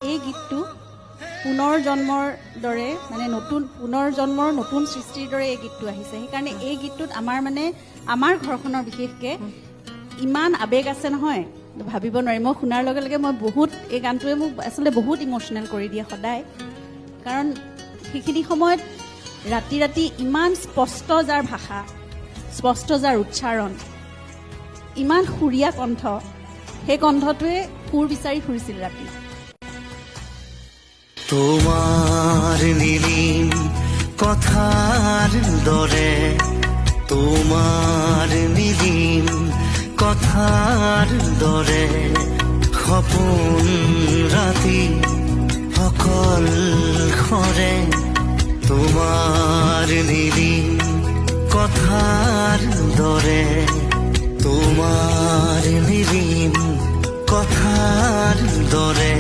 এই গীতটো পুনৰ জন্মৰ দৰে মানে পুনৰ জন্মৰ নতুন সৃষ্টিৰ দৰে এই গীতটো আহিছে। সেইকাৰণে এই গীতটোত আমাৰ ঘৰখনৰ বিশেষকৈ ইমান আৱেগ আছে নহয়, ভাবিব নোৱাৰি। মই শুনাৰ লগে লগে এই গানটোৱে মোক আচলতে বহুত ইম'চনেল কৰি দিয়ে সদায়। কাৰণ সেইখিনি সময়ত ৰাতি ৰাতি ইমান স্পষ্ট যাৰ ভাষা, স্পষ্ট যাৰ উচ্চাৰণ, ইমান সুৰীয়া কণ্ঠ, সেই কণ্ঠটোৱে সুৰ বিচাৰি ফুৰিছিল ৰাতি। তোমাৰ নীলিম কথাৰ দৰে, তোমাৰ নীলিম কথাৰ দৰে, সপোন ৰাতি অকল খৰে, তোমাৰ নীলিম কথাৰ দৰে, তোমাৰ নীলিম কথাৰ দৰে।